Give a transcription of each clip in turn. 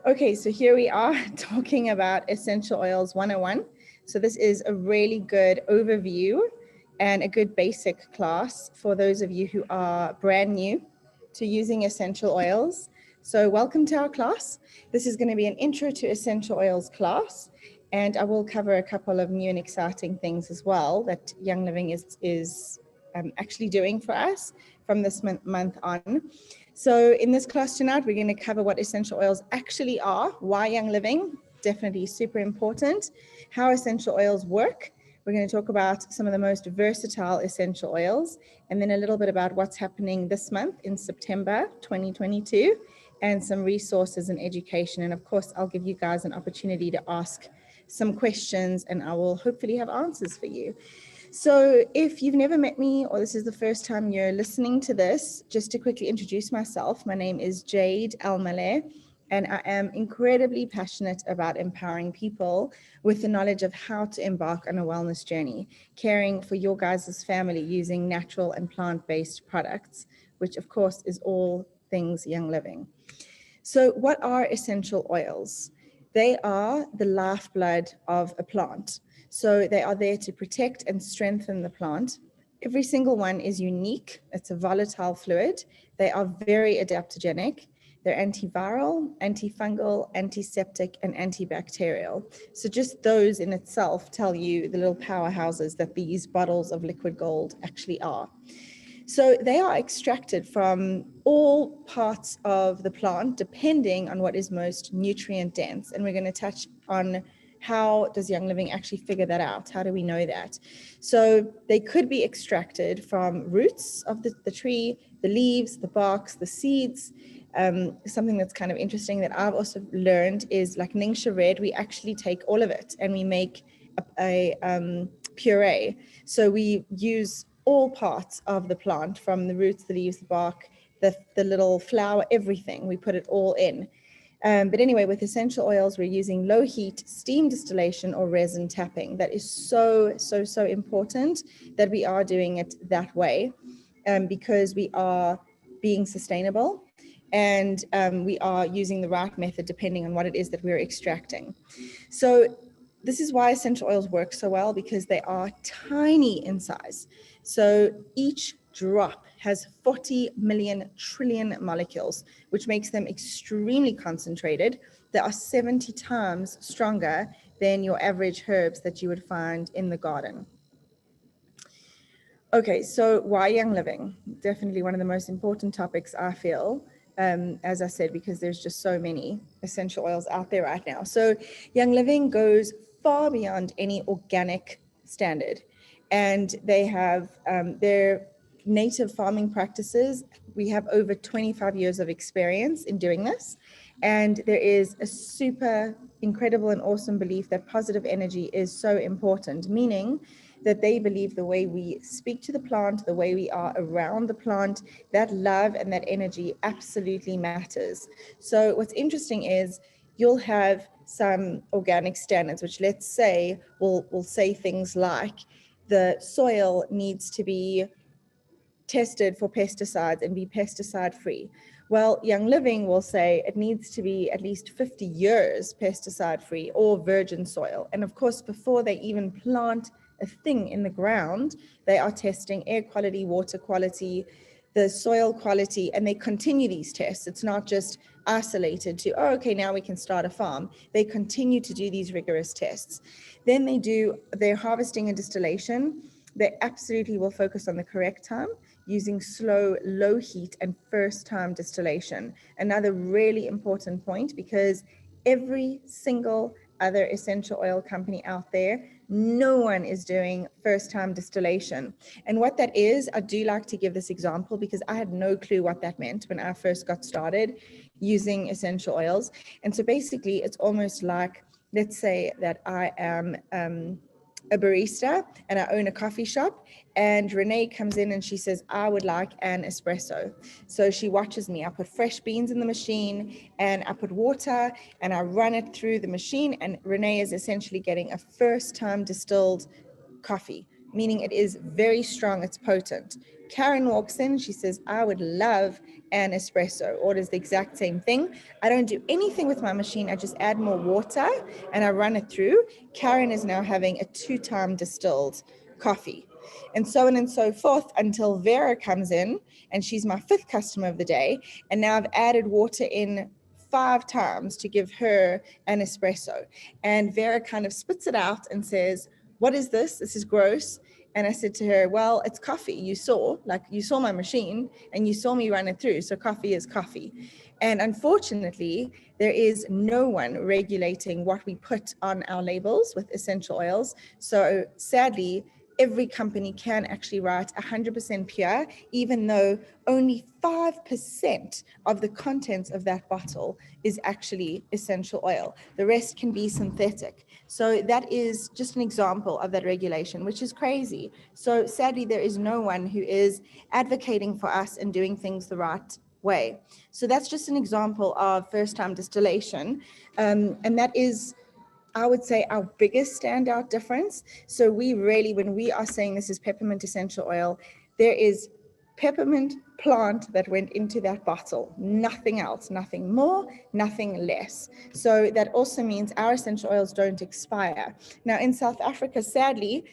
Okay, so here we are talking about Essential Oils 101. So this is a really good overview and a good basic class for those of you who are brand new to using essential oils. So welcome to our class. This is going to be an intro to essential oils class, and I will cover a couple of new and exciting things as well that Young Living is actually doing for us from this month on. So in this class tonight, we're going to cover what essential oils actually are, why Young Living, definitely super important, how essential oils work. We're going to talk about some of the most versatile essential oils, and then a little bit about what's happening this month in September 2022, and some resources and education. And of course, I'll give you guys an opportunity to ask some questions, and I will hopefully have answers for you. So if you've never met me or this is the first time you're listening to this, just to quickly introduce myself, my name is Jade Almaleh, and I am incredibly passionate about empowering people with the knowledge of how to embark on a wellness journey, caring for your guys' family using natural and plant-based products, which of course is all things Young Living. So what are essential oils? They are the lifeblood of a plant. So they are there to protect and strengthen the plant. Every single one is unique. It's a volatile fluid. They are very adaptogenic. They're antiviral, antifungal, antiseptic, and antibacterial. So just those in itself tell you the little powerhouses that these bottles of liquid gold actually are. So they are extracted from all parts of the plant, depending on what is most nutrient dense. And we're going to touch on how does Young Living actually figure that out? How do we know that? So they could be extracted from roots of the tree, the leaves, the barks, the seeds. Something that's kind of interesting that I've also learned is like Ningxia Red, we actually take all of it and we make a puree. So we use all parts of the plant, from the roots, the leaves, the bark, the little flower, everything. We put it all in. But anyway, with essential oils, we're using low heat steam distillation or resin tapping. That is so important that we are doing it that way, because we are being sustainable, and we are using the right method depending on what it is that we're extracting. So this is why essential oils work so well, because they are tiny in size. So each drop has 40 million trillion molecules, which makes them extremely concentrated. They are 70 times stronger than your average herbs that you would find in the garden. Okay, so why Young Living? Definitely one of the most important topics, I feel, as I said, because there's just so many essential oils out there right now. So Young Living goes far beyond any organic standard, and they have their native farming practices. We have over 25 years of experience in doing this, and there is a super incredible and awesome belief that positive energy is so important, meaning that they believe the way we speak to the plant, the way we are around the plant, that love and that energy absolutely matters. So what's interesting is you'll have some organic standards, which let's say will say things like the soil needs to be tested for pesticides and be pesticide free. Well, Young Living will say it needs to be at least 50 years pesticide free or virgin soil. And of course, before they even plant a thing in the ground, they are testing air quality, water quality, the soil quality, and they continue these tests. It's not just isolated to, oh, okay, now we can start a farm. They continue to do these rigorous tests. Then they do their harvesting and distillation. They absolutely will focus on the correct time, using slow, low heat and first time distillation. Another really important point, because every single other essential oil company out there, no one is doing first time distillation. And what that is, I do like to give this example because I had no clue what that meant when I first got started using essential oils. And so basically it's almost like, let's say that I am a barista and I own a coffee shop, and Renee comes in and she says, I would like an espresso. So she watches me. I put fresh beans in the machine and I put water and I run it through the machine, and Renee is essentially getting a first time distilled coffee. meaning it is very strong, it's potent. Karen walks in, she says, I would love an espresso. Orders the exact same thing. I don't do anything with my machine. I just add more water and I run it through. Karen is now having a 2-time distilled coffee. And so on and so forth until Vera comes in, and she's my 5th customer of the day. And now I've added water in 5 times to give her an espresso. And Vera kind of spits it out and says, what is this? This is gross. And I said to her, well, it's coffee. You saw my machine and you saw me run it through. So coffee is coffee. And unfortunately, there is no one regulating what we put on our labels with essential oils. So sadly, every company can actually write 100% pure, even though only 5% of the contents of that bottle is actually essential oil. The rest can be synthetic. So that is just an example of that regulation, which is crazy. So sadly, there is no one who is advocating for us and doing things the right way. So that's just an example of first-time distillation. And that is, I would say, our biggest standout difference. So we really, when we are saying this is peppermint essential oil, there is peppermint plant that went into that bottle, nothing else, nothing more, nothing less. So that also means our essential oils don't expire. Now in South Africa, sadly,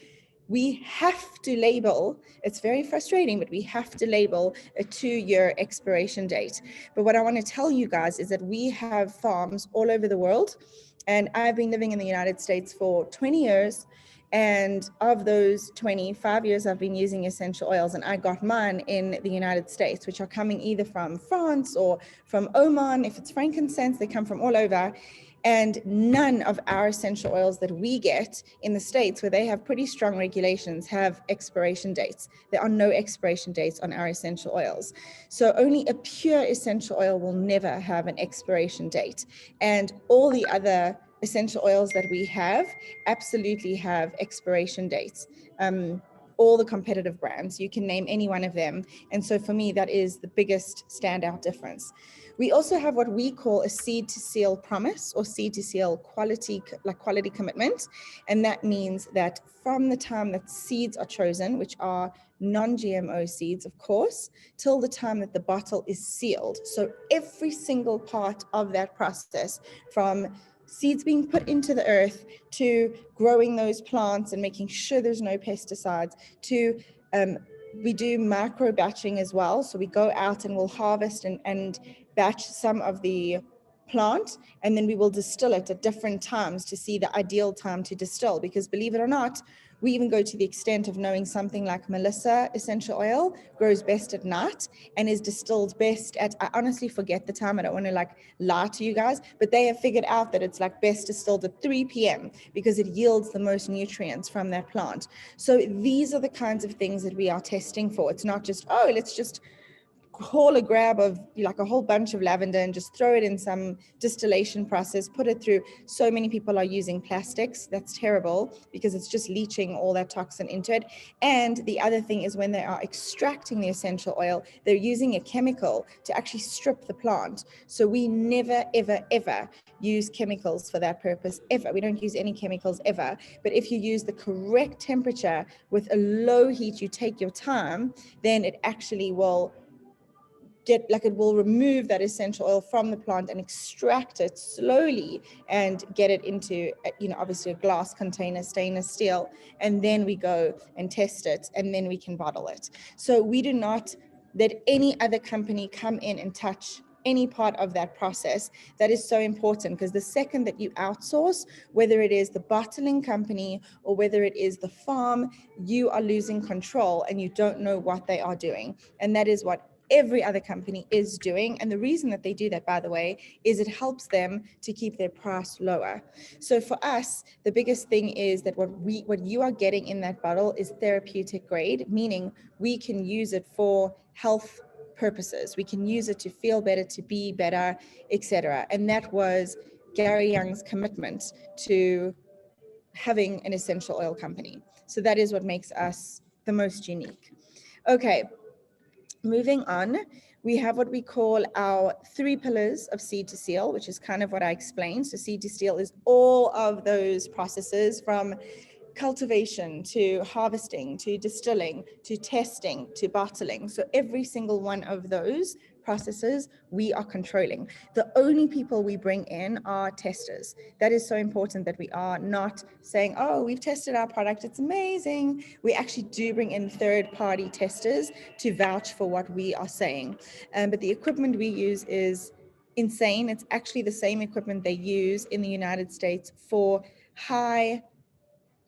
we have to label, it's very frustrating, but we have to label a 2-year expiration date. But what I want to tell you guys is that we have farms all over the world. And I've been living in the United States for 20 years. And of those 25 years, I've been using essential oils. And I got mine in the United States, which are coming either from France or from Oman. If it's frankincense, they come from all over. And none of our essential oils that we get in the States, where they have pretty strong regulations, have expiration dates. There are no expiration dates on our essential oils. So only a pure essential oil will never have an expiration date. And all the other essential oils that we have absolutely have expiration dates. All the competitive brands, you can name any one of them. And so for me, that is the biggest standout difference. We also have what we call a seed to seal promise, or seed to seal quality commitment. And that means that from the time that seeds are chosen, which are non-GMO seeds, of course, till the time that the bottle is sealed. So every single part of that process, from seeds being put into the earth to growing those plants and making sure there's no pesticides, to we do micro batching as well. So we go out and we'll harvest and batch some of the plant, and then we will distill it at different times to see the ideal time to distill. Because believe it or not, we even go to the extent of knowing something like Melissa essential oil grows best at night and is distilled best at, I honestly forget the time, I don't want to lie to you guys, but they have figured out that it's best distilled at 3 p.m. because it yields the most nutrients from that plant. So these are the kinds of things that we are testing for. It's not just, oh, let's just haul a grab of a whole bunch of lavender and just throw it in some distillation process, put it through. So many people are using plastics. That's terrible because it's just leaching all that toxin into it. And the other thing is, when they are extracting the essential oil, they're using a chemical to actually strip the plant. So we never, ever, ever use chemicals for that purpose, ever. We don't use any chemicals ever. But if you use the correct temperature with a low heat, you take your time, then it actually will it will remove that essential oil from the plant and extract it slowly and get it into, obviously a glass container, stainless steel, and then we go and test it, and then we can bottle it. So we do not let any other company come in and touch any part of that process. That is so important, because the second that you outsource, whether it is the bottling company or whether it is the farm, you are losing control and you don't know what they are doing. And that is what every other company is doing. And the reason that they do that, by the way, is it helps them to keep their price lower. So for us, the biggest thing is that what you are getting in that bottle is therapeutic grade, meaning we can use it for health purposes. We can use it to feel better, to be better, etc. And that was Gary Young's commitment to having an essential oil company. So that is what makes us the most unique. Okay. Moving on, we have what we call our 3 pillars of seed to seal, which is kind of what I explained. So seed to seal is all of those processes, from cultivation to harvesting to distilling to testing to bottling. So every single one of those processes we are controlling. The only people we bring in are testers. That is so important, that we are not saying, oh, we've tested our product, it's amazing. We actually do bring in third-party testers to vouch for what we are saying. But the equipment we use is insane. It's actually the same equipment they use in the United States for high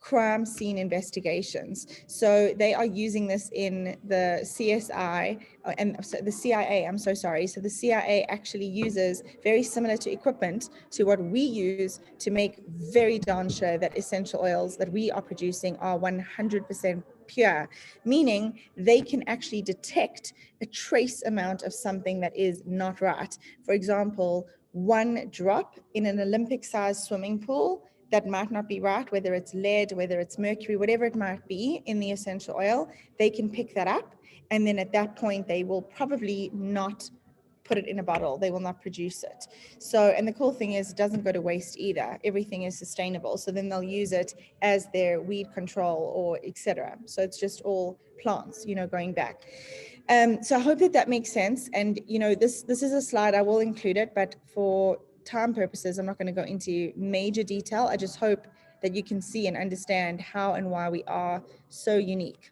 crime scene investigations. So they are using this in the CSI and so the CIA, I'm so sorry. So the CIA actually uses very similar to equipment to what we use to make very darn sure that essential oils that we are producing are 100% pure, meaning they can actually detect a trace amount of something that is not right. For example, one drop in an Olympic-sized swimming pool that might not be right, whether it's lead, whether it's mercury, whatever it might be in the essential oil, they can pick that up. And then at that point, they will probably not put it in a bottle. They will not produce it. So, and the cool thing is it doesn't go to waste either. Everything is sustainable. So then they'll use it as their weed control or etc. So it's just all plants, you know, going back. So I hope that that makes sense. And, you know, this is a slide, I will include it, but for time purposes, I'm not going to go into major detail. I just hope that you can see and understand how and why we are so unique.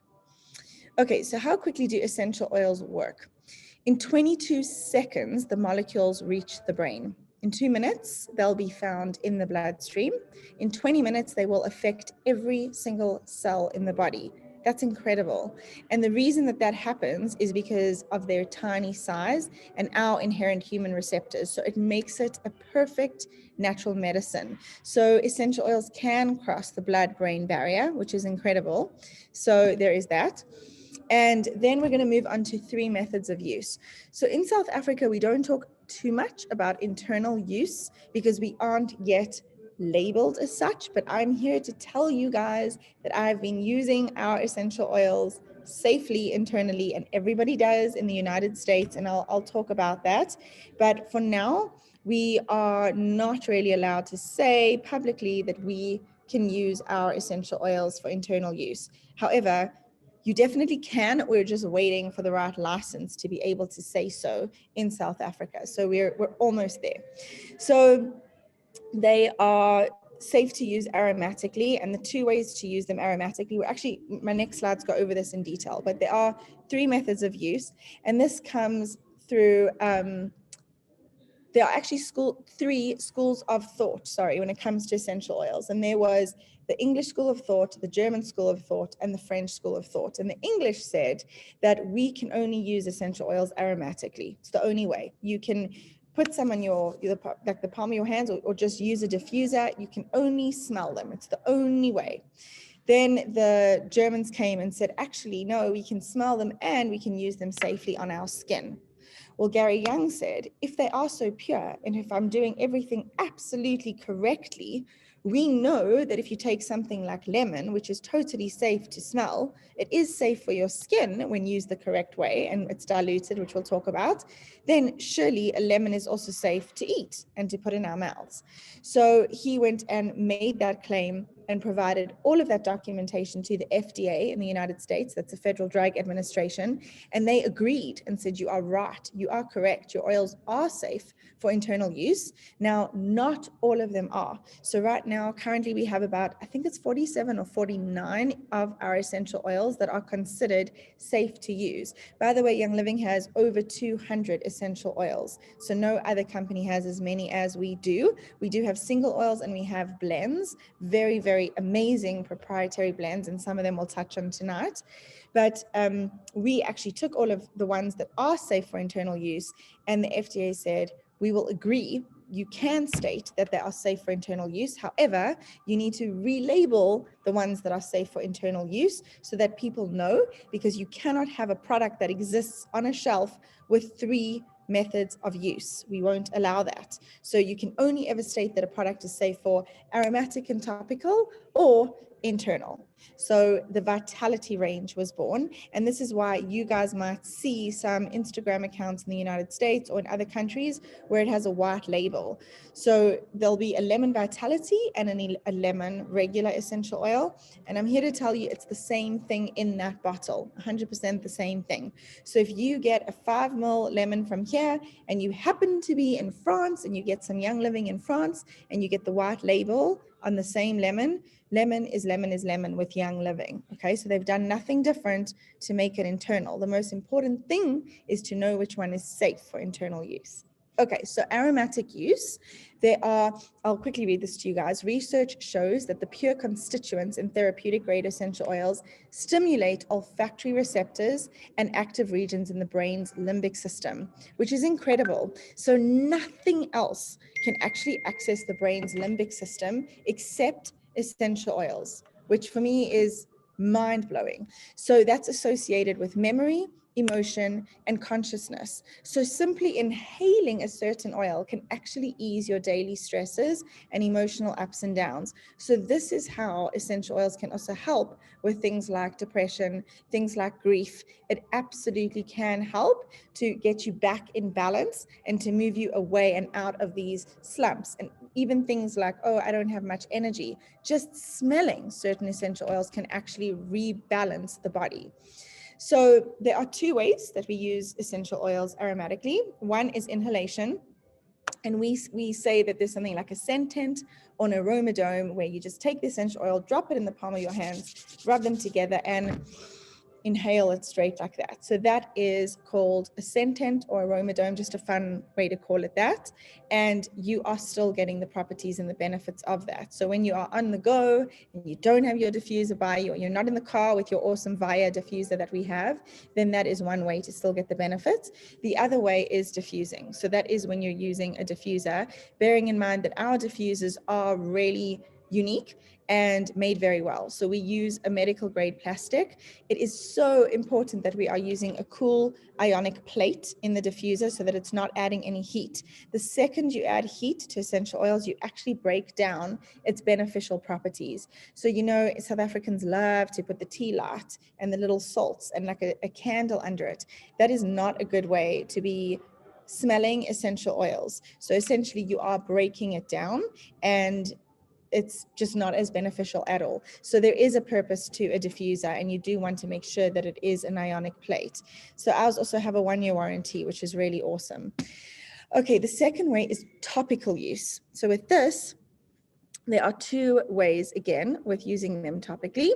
Okay, so how quickly do essential oils work? In 22 seconds, the molecules reach the brain. In 2 minutes, they'll be found in the bloodstream. In 20 minutes, they will affect every single cell in the body. That's incredible. And the reason that that happens is because of their tiny size and our inherent human receptors. So it makes it a perfect natural medicine. So essential oils can cross the blood-brain barrier, which is incredible. So there is that. And then we're going to move on to 3 methods of use. So in South Africa, we don't talk too much about internal use because we aren't yet labeled as such, but I'm here to tell you guys that I've been using our essential oils safely internally, and everybody does in the United States, and I'll talk about that. But for now, we are not really allowed to say publicly that we can use our essential oils for internal use. However, you definitely can. We're just waiting for the right license to be able to say so in South Africa. So we're almost there. So they are safe to use aromatically, and the 2 ways to use them aromatically, actually, my next slides go over this in detail, but there are 3 methods of use, and this comes through, there are actually 3 schools of thought, when it comes to essential oils. And there was the English school of thought, the German school of thought, and the French school of thought. And the English said that we can only use essential oils aromatically. It's the only way. You can put some on like the palm of your hands, or just use a diffuser. You can only smell them. It's the only way. Then the Germans came and said, actually, no, we can smell them and we can use them safely on our skin. Well, Gary Young said, if they are so pure, and if I'm doing everything absolutely correctly, we know that if you take something like lemon, which is totally safe to smell, it is safe for your skin when used the correct way, and it's diluted, which we'll talk about, then surely a lemon is also safe to eat and to put in our mouths. So he went and made that claim and provided all of that documentation to the FDA in the United States, that's the Federal Drug Administration, and they agreed and said, you are right, you are correct, your oils are safe for internal use. Now, not all of them are. So right now, currently we have about, I think it's 47 or 49 of our essential oils that are considered safe to use. By the way, Young Living has over 200 essential oils. So no other company has as many as we do. We do have single oils and we have blends, very, very amazing proprietary blends, and some of them we'll touch on tonight. But we actually took all of the ones that are safe for internal use, and the FDA said, we will agree, you can state that they are safe for internal use. However, you need to relabel the ones that are safe for internal use so that people know, because you cannot have a product that exists on a shelf with 3 methods of use. We won't allow that. So you can only ever state that a product is safe for aromatic and topical or internal. So the vitality range was born. And this is why you guys might see some Instagram accounts in the United States or in other countries where it has a white label. So there'll be a lemon vitality and a lemon regular essential oil. And I'm here to tell you it's the same thing in that bottle, 100% the same thing. So if you get a 5 ml lemon from here and you happen to be in France and you get some Young Living in France and you get the white label on the same lemon, lemon is lemon with Young Living. Okay, so they've done nothing different to make it internal. The most important thing is to know which one is safe for internal use. Okay, so aromatic use, I'll quickly read this to you guys. Research shows that the pure constituents in therapeutic grade essential oils stimulate olfactory receptors and active regions in the brain's limbic system, which is incredible. So nothing else can actually access the brain's limbic system except essential oils, which for me is mind-blowing. So that's associated with memory, emotion, and consciousness. So simply inhaling a certain oil can actually ease your daily stresses and emotional ups and downs. So this is how essential oils can also help with things like depression, things like grief. It absolutely can help to get you back in balance and to move you away and out of these slumps. And even things like, oh, I don't have much energy. Just smelling certain essential oils can actually rebalance the body. So there are two ways that we use essential oils aromatically. One is inhalation. And we say that there's something like a scentent or an aromadome where you just take the essential oil, drop it in the palm of your hands, rub them together and inhale it straight like that. So that is called a scentent or aromadome, just a fun way to call it that. And you are still getting the properties and the benefits of that. So when you are on the go and you don't have your diffuser by you, or you're not in the car with your awesome Via diffuser that we have, then that is one way to still get the benefits. The other way is diffusing. So that is when you're using a diffuser, bearing in mind that our diffusers are really unique and made very well. So we use a medical grade plastic. It is so important that we are using a cool ionic plate in the diffuser so that it's not adding any heat. The second you add heat to essential oils, you actually break down its beneficial properties. So, you know, South Africans love to put the tea light and the little salts and like a candle under it. That is not a good way to be smelling essential oils. So essentially you are breaking it down and it's just not as beneficial at all. So there is a purpose to a diffuser and you do want to make sure that it is an ionic plate. So ours also have a 1-year warranty, which is really awesome. Okay, the second way is topical use. So with this, there are two ways, again, with using them topically,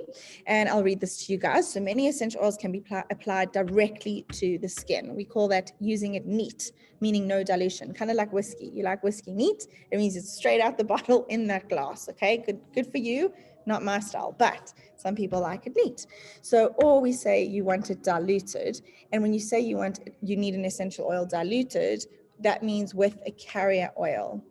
and I'll read this to you guys. So many essential oils can be applied directly to the skin. We call that using it neat, meaning no dilution, kind of like whiskey. You like whiskey neat, it means it's straight out the bottle in that glass, okay? Good for you, not my style, but some people like it neat. So, or we say you want it diluted, and when you say you need an essential oil diluted, that means with a carrier oil.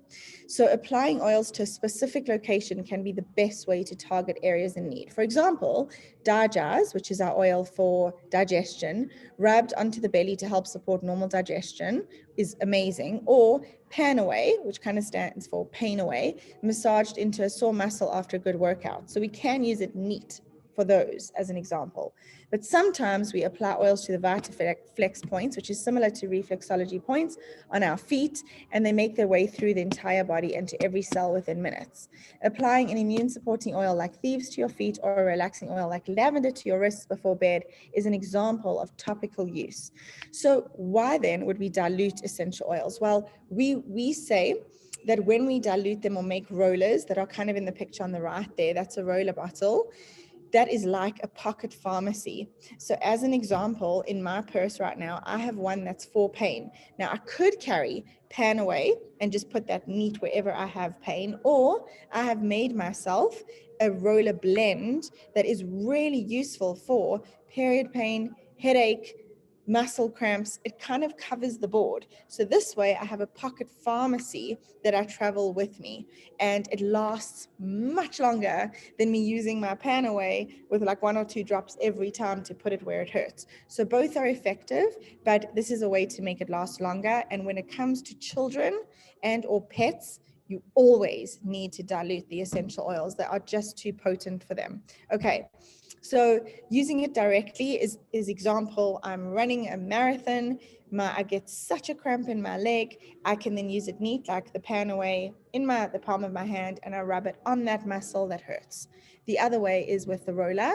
So applying oils to a specific location can be the best way to target areas in need. For example, Digest, which is our oil for digestion, rubbed onto the belly to help support normal digestion is amazing. Or Pan Away, which kind of stands for pain away, massaged into a sore muscle after a good workout. So we can use it neat for those as an example. But sometimes we apply oils to the VitaFlex points, which is similar to reflexology points on our feet, and they make their way through the entire body and to every cell within minutes. Applying an immune supporting oil like thieves to your feet or a relaxing oil like lavender to your wrists before bed is an example of topical use. So why then would we dilute essential oils? Well, we say that when we dilute them or make rollers that are kind of in the picture on the right there, that's a roller bottle. That is like a pocket pharmacy. So as an example, in my purse right now, I have one that's for pain. Now I could carry Pan Away and just put that neat wherever I have pain, or I have made myself a roller blend that is really useful for period pain, headache, muscle cramps. It kind of covers the board. So this way I have a pocket pharmacy that I travel with me, and it lasts much longer than me using my Pan Away with like 1 or 2 drops every time to put it where it hurts. So both are effective, but this is a way to make it last longer. And when it comes to children and or pets, you always need to dilute the essential oils. They are just too potent for them. Okay, so using it directly is example, I'm running a marathon, I get such a cramp in my leg, I can then use it neat, like the pan away in the palm of my hand, and I rub it on that muscle that hurts. The other way is with the roller,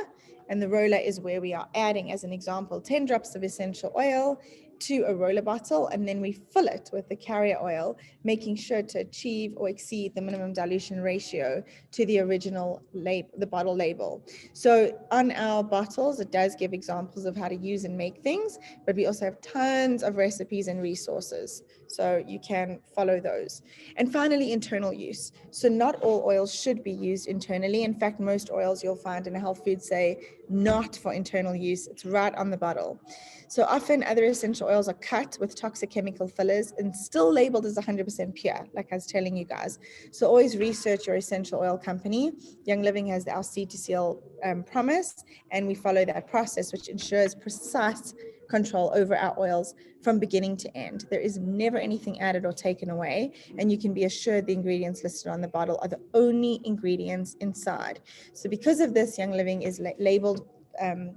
and the roller is where we are adding, as an example, 10 drops of essential oil to a roller bottle, and then we fill it with the carrier oil, making sure to achieve or exceed the minimum dilution ratio to the original the bottle label. So on our bottles, it does give examples of how to use and make things, but we also have tons of recipes and resources, so you can follow those. And finally, internal use. So not all oils should be used internally. In fact, most oils you'll find in a health food say not for internal use. It's right on the bottle. So often other essential oils are cut with toxic chemical fillers and still labeled as 100% pure, like I was telling you guys. So always research your essential oil company. Young Living has our Seed to Seal promise, and we follow that process, which ensures precise control over our oils from beginning to end. There is never anything added or taken away, and you can be assured the ingredients listed on the bottle are the only ingredients inside. So because of this, Young Living is labeled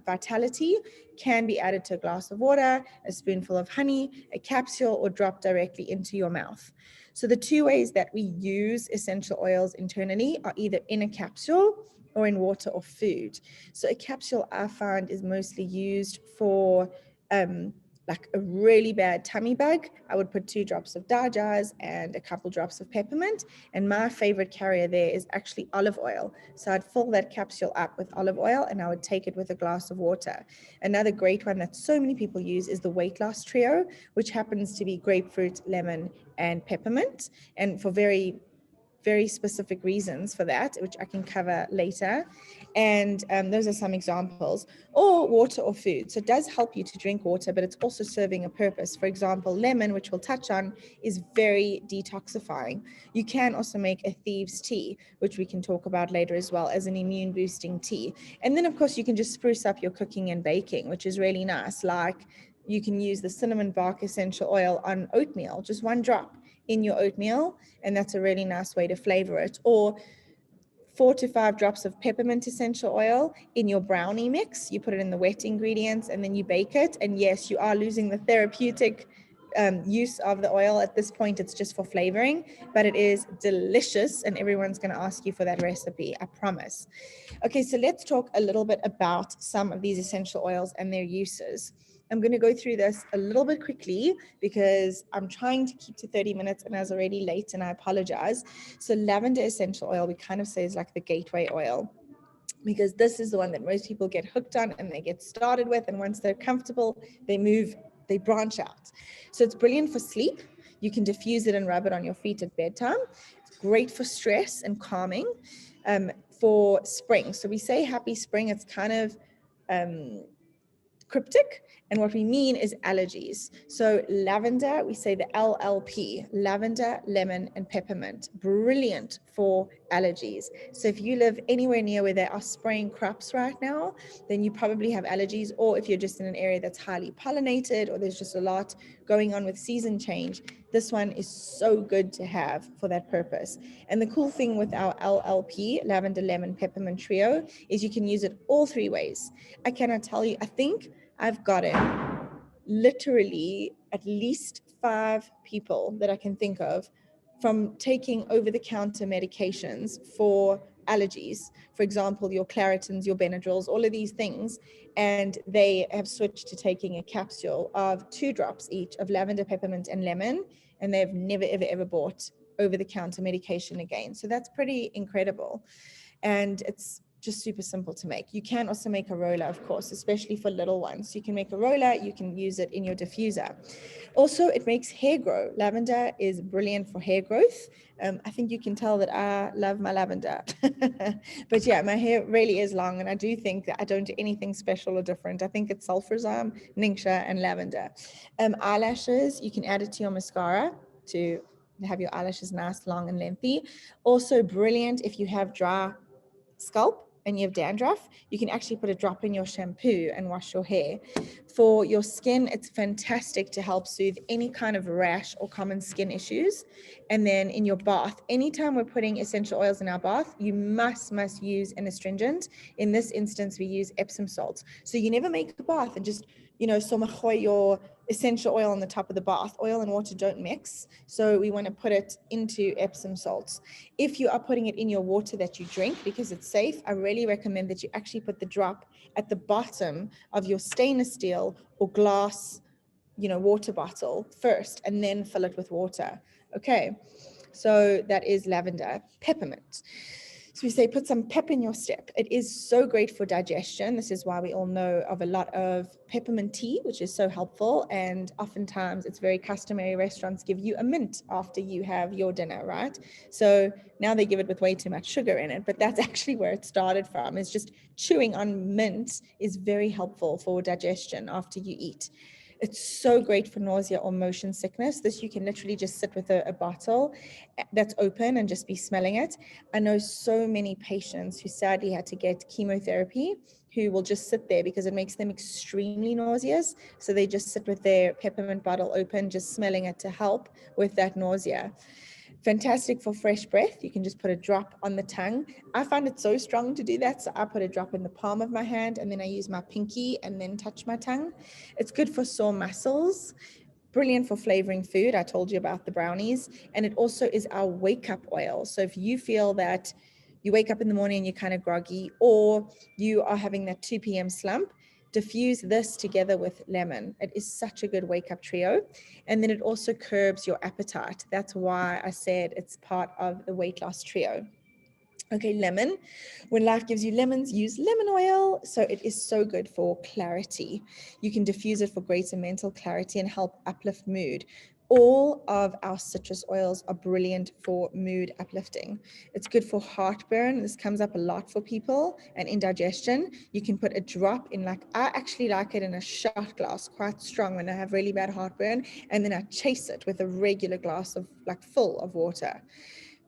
Vitality, can be added to a glass of water, a spoonful of honey, a capsule, or dropped directly into your mouth. So the two ways that we use essential oils internally are either in a capsule or in water or food. So a capsule, I find, is mostly used for like a really bad tummy bug. I would put 2 drops of Dajaz and a couple drops of peppermint. And my favorite carrier there is actually olive oil. So I'd fill that capsule up with olive oil and I would take it with a glass of water. Another great one that so many people use is the weight loss trio, which happens to be grapefruit, lemon, and peppermint. And for very specific reasons for that, which I can cover later. And those are some examples. Or water or food. So it does help you to drink water, but it's also serving a purpose. For example, lemon, which we'll touch on, is very detoxifying. You can also make a thieves tea, which we can talk about later as well, as an immune boosting tea. And then of course you can just spruce up your cooking and baking, which is really nice. Like you can use the cinnamon bark essential oil on oatmeal, just 1 drop in your oatmeal, and that's a really nice way to flavor it. Or 4 to 5 drops of peppermint essential oil in your brownie mix. You put it in the wet ingredients and then you bake it. And yes, you are losing the therapeutic use of the oil. At this point, it's just for flavoring, but it is delicious and everyone's going to ask you for that recipe, I promise. Okay, so let's talk a little bit about some of these essential oils and their uses. I'm going to go through this a little bit quickly because I'm trying to keep to 30 minutes and I was already late and I apologize. So lavender essential oil, we kind of say is like the gateway oil, because this is the one that most people get hooked on and they get started with. And once they're comfortable, they branch out. So it's brilliant for sleep. You can diffuse it and rub it on your feet at bedtime. It's great for stress and calming. For spring. So we say happy spring, it's kind of cryptic, and what we mean is allergies. So lavender, we say the LLP, lavender, lemon, and peppermint, brilliant for allergies. So if you live anywhere near where there are spraying crops right now, then you probably have allergies, or if you're just in an area that's highly pollinated or there's just a lot going on with season change, this one is so good to have for that purpose. And the cool thing with our LLP, lavender, lemon, peppermint trio, is you can use it all 3 ways. I cannot tell you, I think I've gotten literally at least 5 people that I can think of from taking over-the-counter medications for allergies. For example, your Claritins, your Benadryls, all of these things, and they have switched to taking a capsule of 2 drops each of lavender, peppermint, and lemon, and they've never, ever bought over-the-counter medication again. So that's pretty incredible. And it's just super simple to make. You can also make a roller, of course, especially for little ones. You can make a roller, you can use it in your diffuser. Also, it makes hair grow. Lavender is brilliant for hair growth. I think you can tell that I love my lavender. But yeah, my hair really is long, and I do think that I don't do anything special or different. I think it's sulfurzyme, ningxia, and lavender. Eyelashes, you can add it to your mascara to have your eyelashes nice, long, and lengthy. Also brilliant if you have dry scalp and you have dandruff, you can actually put a drop in your shampoo and wash your hair. For your skin, it's fantastic to help soothe any kind of rash or common skin issues. And then in your bath, anytime we're putting essential oils in our bath, you must use an astringent. In this instance, we use Epsom salts. So you never make a bath and just, somagoy your essential oil on the top of the bath. Oil and water don't mix. So we want to put it into Epsom salts. If you are putting it in your water that you drink, because it's safe, I really recommend that you actually put the drop at the bottom of your stainless steel or glass, water bottle first, and then fill it with water. Okay. So that is lavender. Peppermint. So we say put some pep in your step. It is so great for digestion. This is why we all know of a lot of peppermint tea, which is so helpful. And oftentimes it's very customary. Restaurants give you a mint after you have your dinner, right? So now they give it with way too much sugar in it, but that's actually where it started from. It's just chewing on mint is very helpful for digestion after you eat. It's so great for nausea or motion sickness. This you can literally just sit with a bottle that's open and just be smelling it. I know so many patients who sadly had to get chemotherapy who will just sit there because it makes them extremely nauseous. So they just sit with their peppermint bottle open, just smelling it to help with that nausea. Fantastic for fresh breath. You can just put a drop on the tongue. I find it so strong to do that. So I put a drop in the palm of my hand and then I use my pinky and then touch my tongue. It's good for sore muscles. Brilliant for flavoring food. I told you about the brownies. And it also is our wake up oil. So if you feel that you wake up in the morning and you're kind of groggy, or you are having that 2 p.m. slump, diffuse this together with lemon. It is such a good wake up trio. And then it also curbs your appetite. That's why I said it's part of the weight loss trio. Okay, lemon. When life gives you lemons, use lemon oil. So it is so good for clarity. You can diffuse it for greater mental clarity and help uplift mood. All of our citrus oils are brilliant for mood uplifting. It's good for heartburn. This comes up a lot for people, and indigestion. You can put a drop in, I actually like it in a shot glass, quite strong when I have really bad heartburn, and then I chase it with a regular glass of full of water.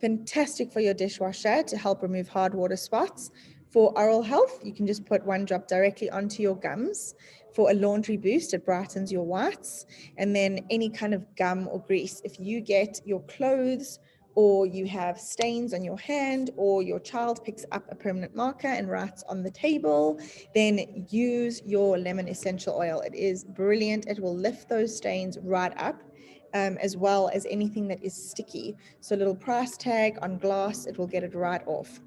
Fantastic for your dishwasher to help remove hard water spots. For oral health, you can just put one drop directly onto your gums. For a laundry boost, it brightens your whites. And then any kind of gum or grease, if you get your clothes or you have stains on your hand, or your child picks up a permanent marker and writes on the table, then use your lemon essential oil. It is brilliant. It will lift those stains right up. As well as anything that is sticky. So a little price tag on glass, it will get it right off.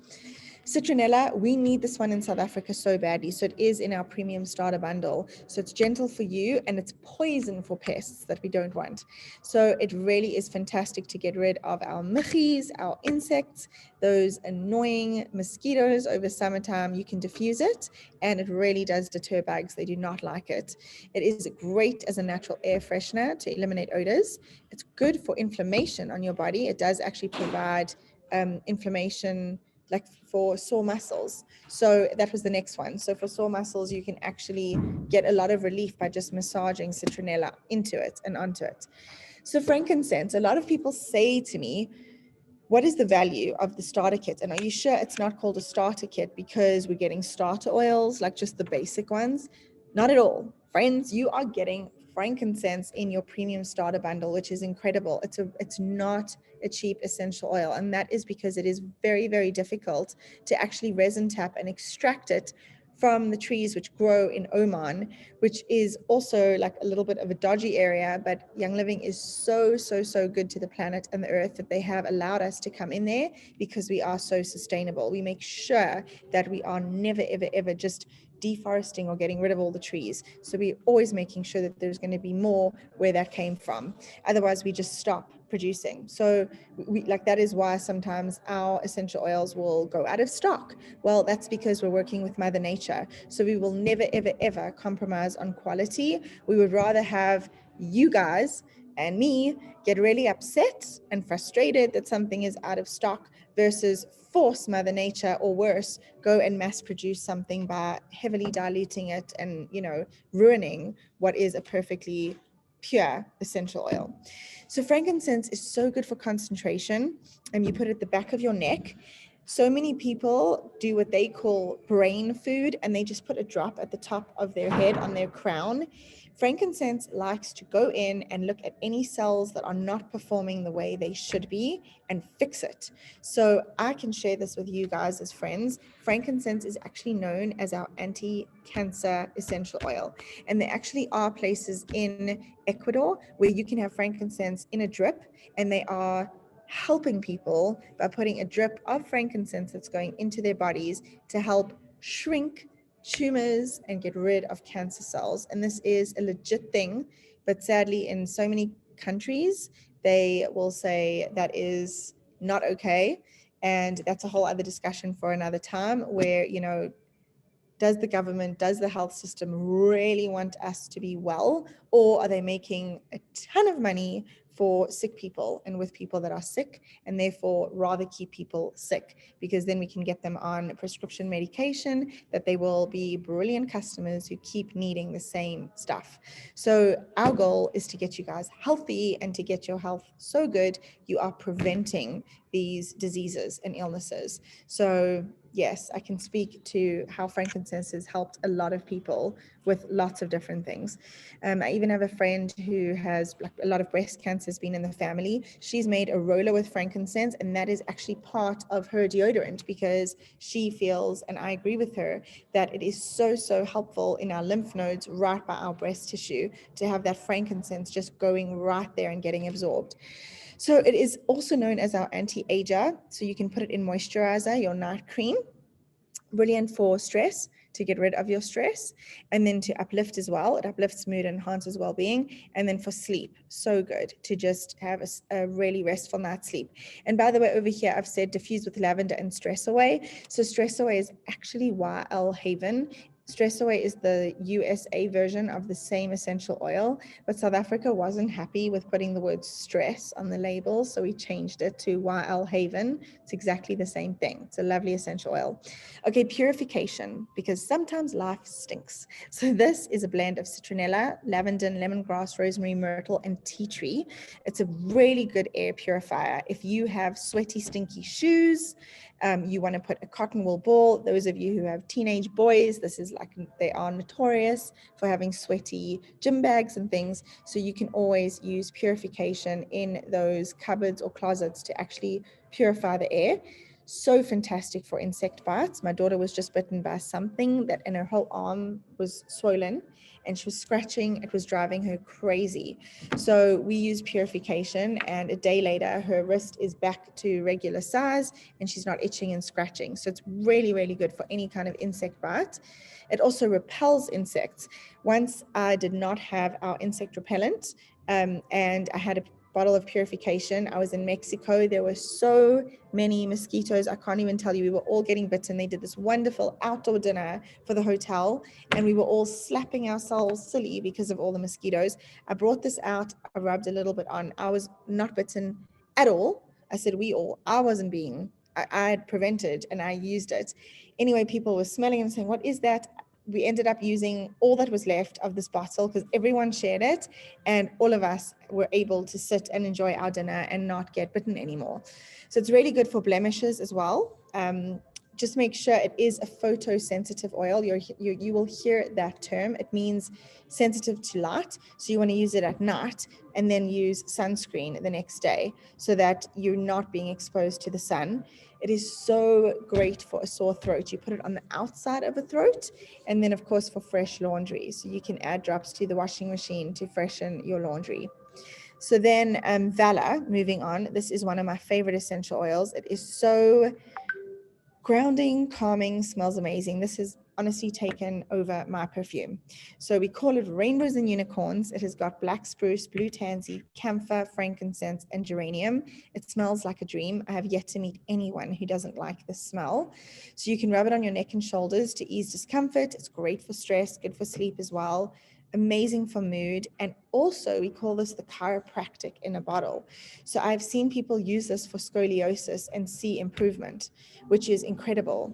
Citronella, we need this one in South Africa so badly. So it is in our premium starter bundle. So it's gentle for you and it's poison for pests that we don't want. So it really is fantastic to get rid of our muggies, our insects, those annoying mosquitoes over summertime. You can diffuse it and it really does deter bugs. They do not like it. It is great as a natural air freshener to eliminate odors. It's good for inflammation on your body. It does actually provide inflammation for sore muscles. So that was the next one. So for sore muscles, you can actually get a lot of relief by just massaging citronella into it and onto it. So frankincense, a lot of people say to me, what is the value of the starter kit? And are you sure it's not called a starter kit because we're getting starter oils, like just the basic ones? Not at all. Friends, you are getting frankincense in your premium starter bundle, which is incredible. It's not a cheap essential oil. And that is because it is very, very difficult to actually resin tap and extract it from the trees which grow in Oman, which is also like a little bit of a dodgy area, but Young Living is so good to the planet and the earth that they have allowed us to come in there because we are so sustainable. We make sure that we are never, ever just deforesting or getting rid of all the trees. So we're always making sure that there's going to be more where that came from. Otherwise, we just stop producing. So that is why sometimes our essential oils will go out of stock. Well, that's because we're working with Mother Nature. So we will never, ever compromise on quality. We would rather have you guys and me get really upset and frustrated that something is out of stock versus force Mother Nature, or worse, go and mass produce something by heavily diluting it and, ruining what is a perfectly pure essential oil. So frankincense is so good for concentration, and you put it at the back of your neck. So many people do what they call brain food, and they just put a drop at the top of their head on their crown. Frankincense likes to go in and look at any cells that are not performing the way they should be and fix it. So I can share this with you guys as friends. Frankincense is actually known as our anti-cancer essential oil. And there actually are places in Ecuador where you can have frankincense in a drip, and they are helping people by putting a drip of frankincense that's going into their bodies to help shrink tumors and get rid of cancer cells. And this is a legit thing, but sadly in so many countries, they will say that is not okay. And that's a whole other discussion for another time where, you know, does the government, does the health system really want us to be well, or are they making a ton of money for sick people and with people that are sick, and therefore rather keep people sick, because then we can get them on prescription medication that they will be brilliant customers who keep needing the same stuff. So our goal is to get you guys healthy and to get your health so good you are preventing these diseases and illnesses. So yes, I can speak to how frankincense has helped a lot of people with lots of different things. I even have a friend who has like a lot of breast cancer has been in the family. She's made a roller with frankincense, and that is actually part of her deodorant, because she feels, and I agree with her, that it is so, so helpful in our lymph nodes right by our breast tissue to have that frankincense just going right there and getting absorbed. So it is also known as our anti-ager. So you can put it in moisturizer, your night cream. Brilliant for stress, to get rid of your stress, and then to uplift as well. It uplifts mood and enhances well-being. And then for sleep, so good to just have a really restful night's sleep. And by the way, over here I've said diffuse with lavender and stress away. So stress away is actually YL Haven. Stress Away is the USA version of the same essential oil, but South Africa wasn't happy with putting the word stress on the label, so we changed it to YL Haven. It's exactly the same thing. It's a lovely essential oil. Okay, purification, because sometimes life stinks. So this is a blend of citronella, lavender, lemongrass, rosemary, myrtle, and tea tree. It's a really good air purifier. If you have sweaty, stinky shoes, you want to put a cotton wool ball. Those of you who have teenage boys, this is like, they are notorious for having sweaty gym bags and things. So you can always use purification in those cupboards or closets to actually purify the air. So fantastic for insect bites. My daughter was just bitten by something that, and her whole arm was swollen and she was scratching. It was driving her crazy. So we used purification, and a day later her wrist is back to regular size and she's not itching and scratching. So it's really, really good for any kind of insect bite. It also repels insects. Once I did not have our insect repellent, and I had a bottle of purification. I was in Mexico. There were so many mosquitoes. I can't even tell you. We were all getting bitten. They did this wonderful outdoor dinner for the hotel, and we were all slapping ourselves silly because of all the mosquitoes. I brought this out. I rubbed a little bit on. I was not bitten at all. I said we all. I wasn't being. I had prevented, and I used it. Anyway, people were smelling and saying, "What is that?" We ended up using all that was left of this bottle because everyone shared it, and all of us were able to sit and enjoy our dinner and not get bitten anymore. So it's really good for blemishes as well. Just make sure it is a photosensitive oil. You will hear that term. It means sensitive to light. So you want to use it at night and then use sunscreen the next day so that you're not being exposed to the sun. It is so great for a sore throat. You put it on the outside of a throat, and then of course for fresh laundry. So you can add drops to the washing machine to freshen your laundry. So then Valor, moving on, this is one of my favorite essential oils. It is so grounding, calming, smells amazing. This has honestly taken over my perfume. So we call it Rainbows and Unicorns. It has got black spruce, blue tansy, camphor, frankincense, and geranium. It smells like a dream. I have yet to meet anyone who doesn't like the smell. So you can rub it on your neck and shoulders to ease discomfort. It's great for stress, good for sleep as well. Amazing for mood. And also we call this the chiropractic in a bottle. So I've seen people use this for scoliosis and see improvement, which is incredible.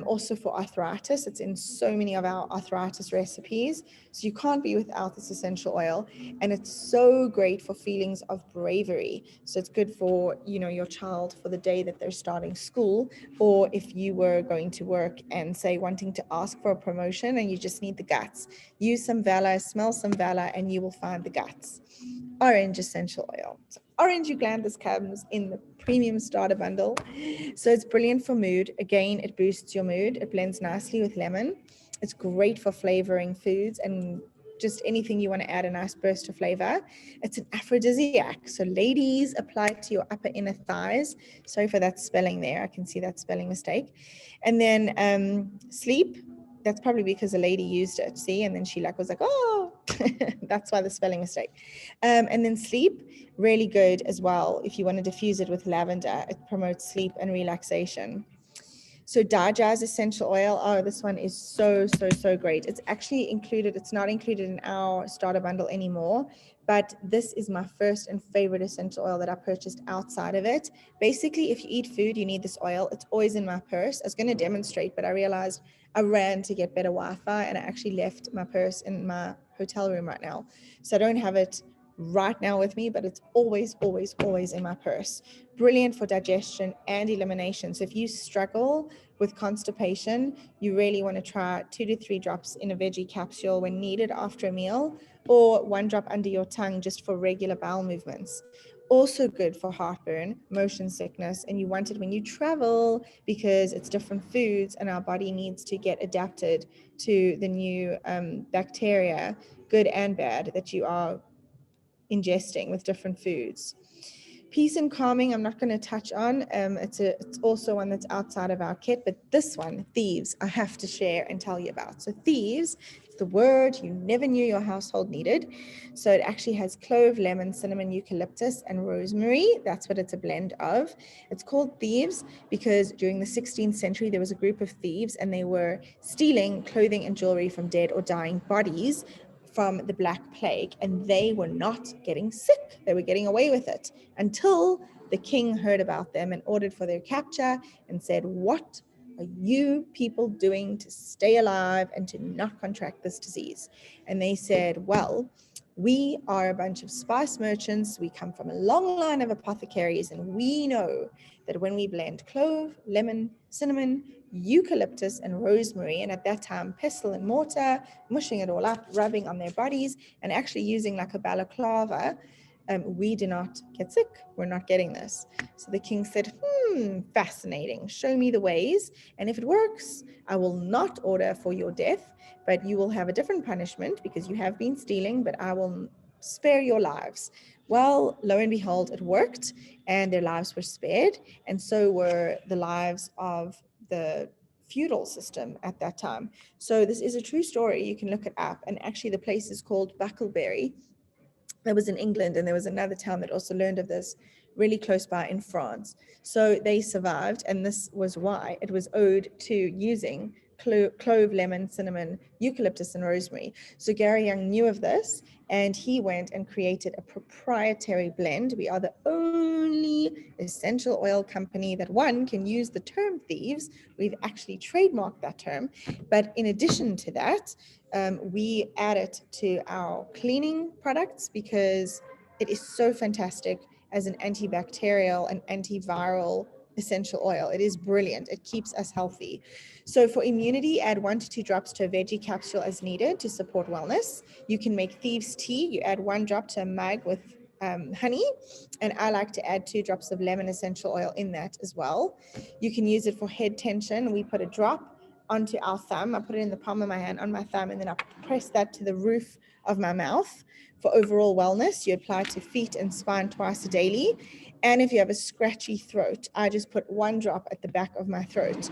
Also for arthritis, it's in so many of our arthritis recipes. So you can't be without this essential oil. And it's so great for feelings of bravery. So it's good for, your child for the day that they're starting school, or if you were going to work and say wanting to ask for a promotion and you just need the guts. Use some Vala, smell some Vala, and you will find the guts. Orange essential oil. So orange eucalyptus comes in the premium starter bundle. So it's brilliant for mood. Again, it boosts your mood. It blends nicely with lemon. It's great for flavoring foods and just anything you want to add a nice burst of flavor. It's an aphrodisiac. So ladies, apply it to your upper inner thighs. Sorry for that spelling there. I can see that spelling mistake. And then sleep. That's probably because a lady used it, see, and then she was like, oh, that's why the spelling mistake. And then sleep, really good as well. If you want to diffuse it with lavender, it promotes sleep and relaxation. So Dajaz essential oil, oh, this one is so great. It's actually included, it's not included in our starter bundle anymore, but this is my first and favorite essential oil that I purchased outside of it. Basically, if you eat food, you need this oil. It's always in my purse. I was going to demonstrate, but I realized I ran to get better Wi-Fi and I actually left my purse in my hotel room right now. So I don't have it right now with me, but it's always in my purse. Brilliant for digestion and elimination. So if you struggle with constipation, you really want to try 2 to 3 drops in a veggie capsule when needed after a meal, or 1 drop under your tongue just for regular bowel movements. Also good for heartburn, motion sickness, and you want it when you travel because it's different foods and our body needs to get adapted to the new bacteria, good and bad, that you are ingesting with different foods. Peace and calming, I'm not going to touch on. It's also one that's outside of our kit, but this one, thieves, I have to share and tell you about. So thieves, it's the word you never knew your household needed. So it actually has clove, lemon, cinnamon, eucalyptus, and rosemary. That's what it's a blend of. It's called thieves because during the 16th century, there was a group of thieves and they were stealing clothing and jewelry from dead or dying bodies from the Black Plague, and they were not getting sick. They were getting away with it until the king heard about them and ordered for their capture and said, what are you people doing to stay alive and to not contract this disease? And they said, well, we are a bunch of spice merchants. We come from a long line of apothecaries, and we know that when we blend clove, lemon, cinnamon, eucalyptus, and rosemary, and at that time, pestle and mortar, mushing it all up, rubbing on their bodies, and actually using like a balaclava, we do not get sick. We're not getting this. So the king said, fascinating. Show me the ways. And if it works, I will not order for your death, but you will have a different punishment because you have been stealing, but I will spare your lives. Well, lo and behold, it worked and their lives were spared. And so were the lives of the feudal system at that time. So this is a true story. You can look it up. And actually the place is called Bucklebury. That was in England, and there was another town that also learned of this really close by in France. So they survived, and this was why it was owed to using clove, lemon, cinnamon, eucalyptus, and rosemary. So Gary Young knew of this, and he went and created a proprietary blend. We are the only essential oil company that, one, can use the term thieves. We've actually trademarked that term. But in addition to that, we add it to our cleaning products because it is so fantastic as an antibacterial and antiviral essential oil. It is brilliant. It keeps us healthy. So for immunity, add 1 to 2 drops to a veggie capsule as needed to support wellness. You can make thieves tea. You add 1 drop to a mug with honey, and I like to add 2 drops of lemon essential oil in that as well. You can use it for head tension. We put a drop onto our thumb. I put it in the palm of my hand on my thumb, and then I press that to the roof of my mouth. For overall wellness, you apply to feet and spine twice daily. And if you have a scratchy throat, I just put 1 drop at the back of my throat.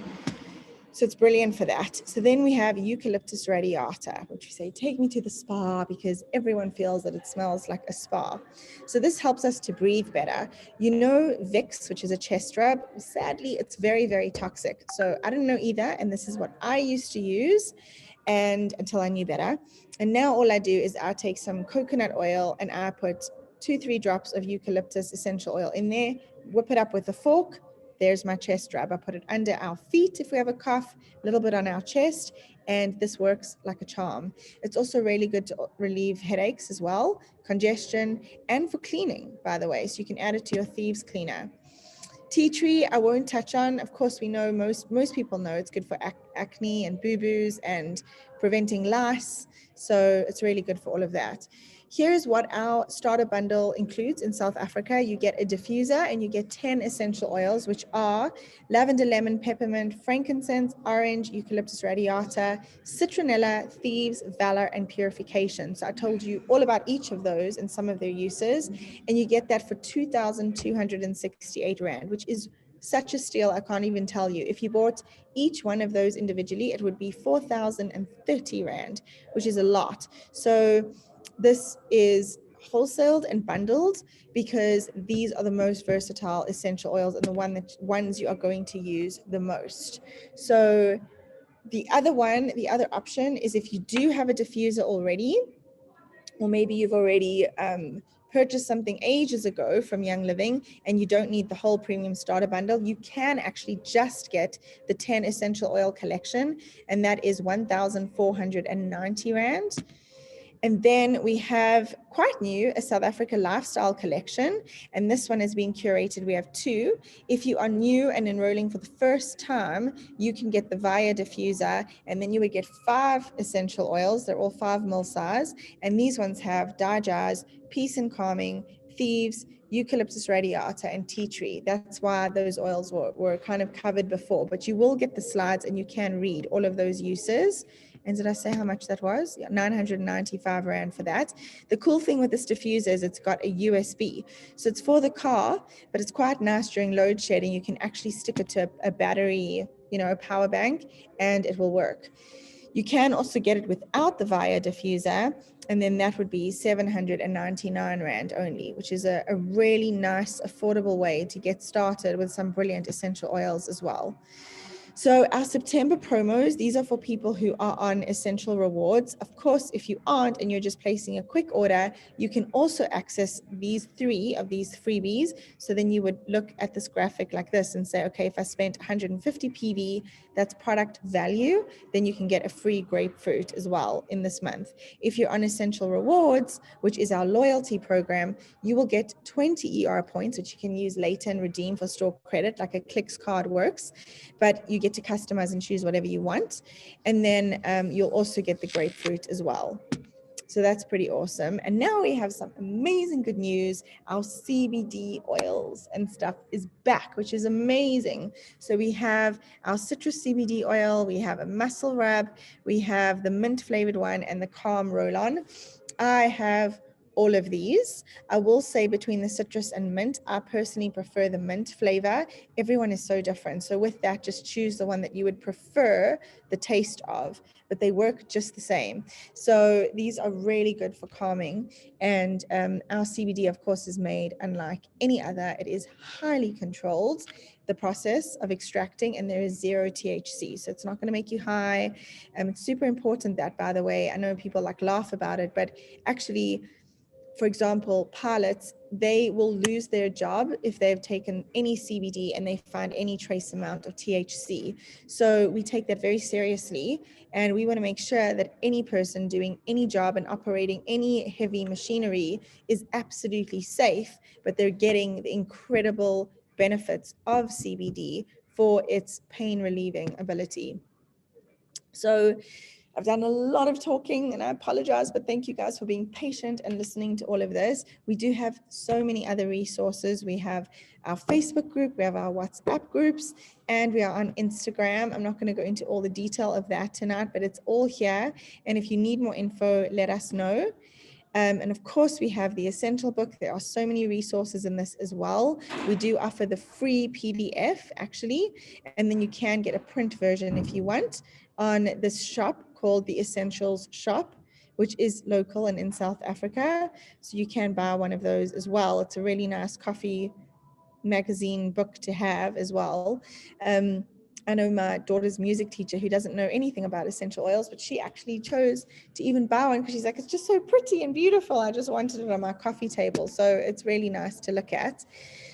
So it's brilliant for that. So then we have eucalyptus radiata, which we say, take me to the spa, because everyone feels that it smells like a spa. So this helps us to breathe better. You know, Vicks, which is a chest rub, sadly, it's very, very toxic. So I don't know either. And this is what I used to use. and until I knew better. And now all I do is I take some coconut oil and I put 2-3 drops of eucalyptus essential oil in there, whip it up with a fork. There's my chest rub. I put it under our feet if we have a cough, a little bit on our chest, and this works like a charm. It's also really good to relieve headaches as well, congestion, and for cleaning, by the way. So you can add it to your thieves cleaner. Tea tree, I won't touch on. Of course, we know most people know it's good for acne and boo-boos and preventing lice. So it's really good for all of that. Here's what our starter bundle includes in South Africa. You get a diffuser and you get 10 essential oils, which are lavender, lemon, peppermint, frankincense, orange, eucalyptus radiata, citronella, thieves, valor, and purification. So I told you all about each of those and some of their uses, and you get that for 2,268 Rand, which is such a steal. I can't even tell you. If you bought each one of those individually, it would be 4,030 Rand, which is a lot. So this is wholesaled and bundled because these are the most versatile essential oils and the ones you are going to use the most. So the other option is if you do have a diffuser already, or maybe you've already purchased something ages ago from Young Living and you don't need the whole premium starter bundle, you can actually just get the 10 essential oil collection, and that is 1,490 Rand. And then we have quite new, a South Africa lifestyle collection. And this one is being curated. We have two. If you are new and enrolling for the first time, you can get the Via diffuser, and then you would get 5 essential oils. They're all 5 ml size. And these ones have Dijaz, Peace and Calming, Thieves, Eucalyptus radiata, and tea tree. That's why those oils were kind of covered before, but you will get the slides and you can read all of those uses. And did I say how much that was? Yeah, 995 Rand for that. The cool thing with this diffuser is it's got a USB. So it's for the car, but it's quite nice during load shedding. You can actually stick it to a battery, a power bank, and it will work. You can also get it without the Via diffuser, and then that would be 799 Rand only, which is a really nice, affordable way to get started with some brilliant essential oils as well. So our September promos, these are for people who are on essential rewards. Of course, if you aren't and you're just placing a quick order, you can also access these 3 of these freebies. So then you would look at this graphic like this and say, okay, if I spent 150 PV, that's product value, then you can get a free grapefruit as well in this month. If you're on essential rewards, which is our loyalty program, you will get 20 ER points, which you can use later and redeem for store credit, like a Clicks card works, but you get to customize and choose whatever you want. And then you'll also get the grapefruit as well. So that's pretty awesome. And now we have some amazing good news. Our CBD oils and stuff is back, which is amazing. So we have our citrus CBD oil, we have a muscle rub, we have the mint flavored one and the calm roll-on. I have all of these. I will say between the citrus and mint, I personally prefer the mint flavor. Everyone is so different. So with that, just choose the one that you would prefer the taste of, but they work just the same. So these are really good for calming. And our CBD, of course, is made unlike any other. It is highly controlled, the process of extracting, and there is 0 THC. So it's not going to make you high. It's super important that, by the way, I know people laugh about it, but actually, for example, pilots, they will lose their job if they've taken any CBD and they find any trace amount of THC. So we take that very seriously, and we want to make sure that any person doing any job and operating any heavy machinery is absolutely safe, but they're getting the incredible benefits of CBD for its pain relieving ability. So I've done a lot of talking and I apologize, but thank you guys for being patient and listening to all of this. We do have so many other resources. We have our Facebook group, we have our WhatsApp groups, and we are on Instagram. I'm not going to go into all the detail of that tonight, but it's all here. And if you need more info, let us know. And of course, we have the Essential book. There are so many resources in this as well. We do offer the free PDF, actually, and then you can get a print version if you want on this shop called the Essentials Shop, which is local and in South Africa. So you can buy one of those as well. It's a really nice coffee magazine book to have as well. I know my daughter's music teacher who doesn't know anything about essential oils, but she actually chose to even buy one because she's like, it's just so pretty and beautiful. I just wanted it on my coffee table. So it's really nice to look at.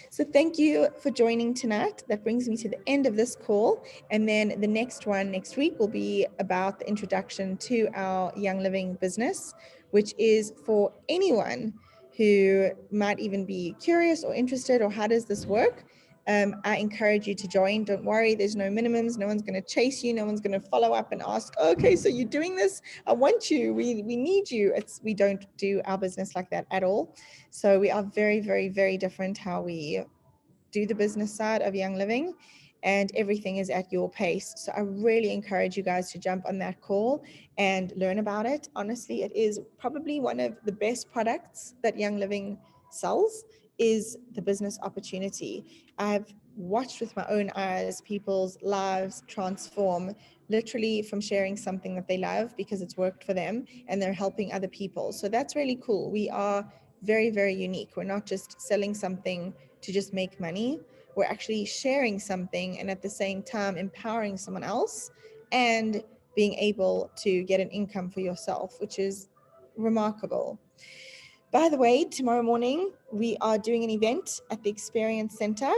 So thank you for joining tonight. That brings me to the end of this call. And then the next one next week will be about the introduction to our Young Living business, which is for anyone who might even be curious or interested, or how does this work? I encourage you to join. Don't worry, there's no minimums. No one's going to chase you. No one's going to follow up and ask, okay, so you're doing this. I want you. We need you. We don't do our business like that at all. So we are very, very, very different how we do the business side of Young Living, and everything is at your pace. So I really encourage you guys to jump on that call and learn about it. Honestly, it is probably one of the best products that Young Living sells, is the business opportunity. I've watched with my own eyes people's lives transform, literally from sharing something that they love because it's worked for them, and they're helping other people. So that's really cool. We are very, very unique. We're not just selling something to just make money. We're actually sharing something and at the same time empowering someone else and being able to get an income for yourself, which is remarkable. By the way, tomorrow morning, we are doing an event at the Experience Center.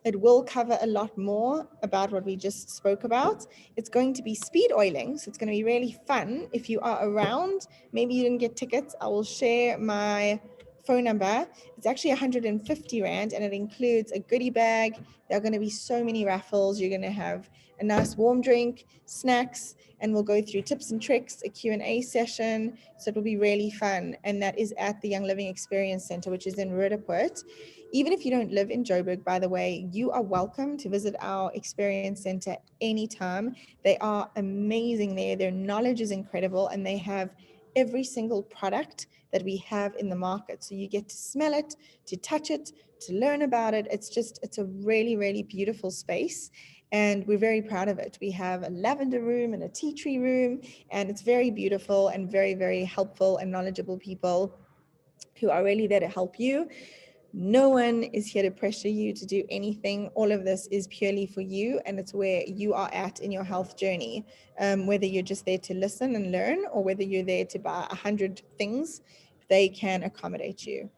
It will cover a lot more about what we just spoke about. It's going to be speed oiling, so it's going to be really fun. If you are around, maybe you didn't get tickets, I will share my phone number. It's actually 150 Rand, and it includes a goodie bag. There are going to be so many raffles. You're going to have a nice warm drink, snacks, and we'll go through tips and tricks, a Q&A session. So it will be really fun. And that is at the Young Living Experience Center, which is in Roodepoort. Even if you don't live in Joburg, by the way, you are welcome to visit our Experience Center anytime. They are amazing there. Their knowledge is incredible, and they have every single product that we have in the market. So you get to smell it, to touch it, to learn about it. It's a really, really beautiful space. And we're very proud of it. We have a lavender room and a tea tree room, and it's very beautiful and very, very helpful and knowledgeable people who are really there to help you. No one is here to pressure you to do anything. All of this is purely for you, and it's where you are at in your health journey. Whether you're just there to listen and learn, or whether you're there to buy 100 things, they can accommodate you.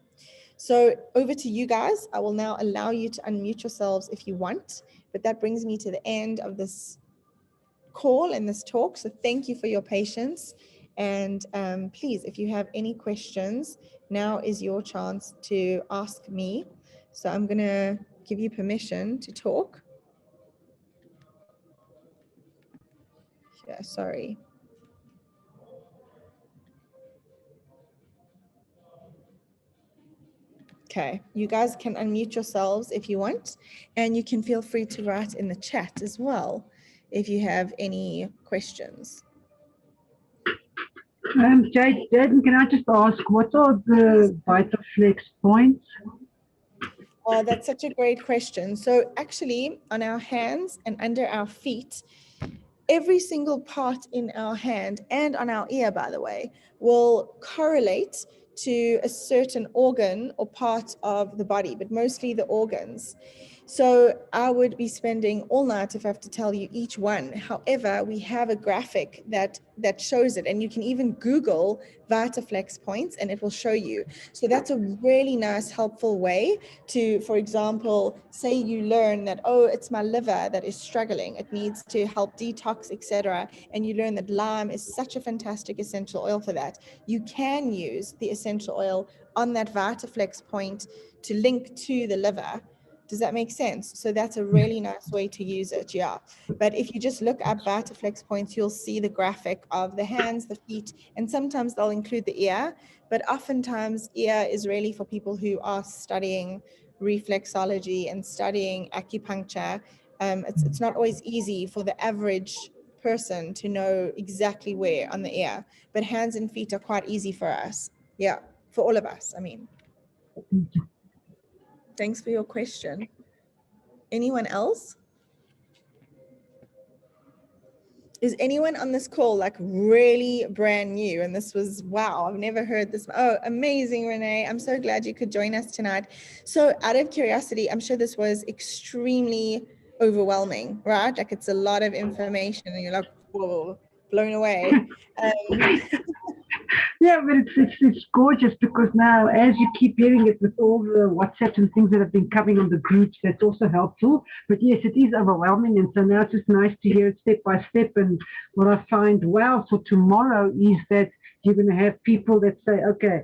So over to you guys. I will now allow you to unmute yourselves if you want, but that brings me to the end of this call and this talk. So thank you for your patience. And please, if you have any questions, now is your chance to ask me. So I'm going to give you permission to talk. Yeah, sorry. Okay, you guys can unmute yourselves if you want, and you can feel free to write in the chat as well if you have any questions. Jaden, can I just ask, what are the VitaFlex points? Oh, that's such a great question. So actually, on our hands and under our feet, every single part in our hand and on our ear, by the way, will correlate to a certain organ or part of the body, but mostly the organs. So I would be spending all night if I have to tell you each one. However, we have a graphic that shows it, and you can even Google VitaFlex points and it will show you. So that's a really nice, helpful way to, for example, say you learn that, oh, it's my liver that is struggling. It needs to help detox, etc. And you learn that lime is such a fantastic essential oil for that. You can use the essential oil on that VitaFlex point to link to the liver. Does that make sense? So that's a really nice way to use it, yeah. But if you just look up VitaFlex points, you'll see the graphic of the hands, the feet, and sometimes they'll include the ear. But oftentimes, ear is really for people who are studying reflexology and studying acupuncture. It's not always easy for the average person to know exactly where on the ear, but hands and feet are quite easy for us. Yeah, for all of us, I mean. Thanks for your question. Anyone else? Is anyone on this call like really brand new? And this was, wow, I've never heard this. Oh, amazing, Renee. I'm so glad you could join us tonight. So out of curiosity, I'm sure this was extremely overwhelming, right? Like it's a lot of information and you're like, whoa, blown away. Yeah, but it's gorgeous because now, as you keep hearing it with all the WhatsApps and things that have been coming on the groups, that's also helpful. But yes, it is overwhelming, and so now it's just nice to hear it step by step. And what I find wow for tomorrow is that you're going to have people that say, okay,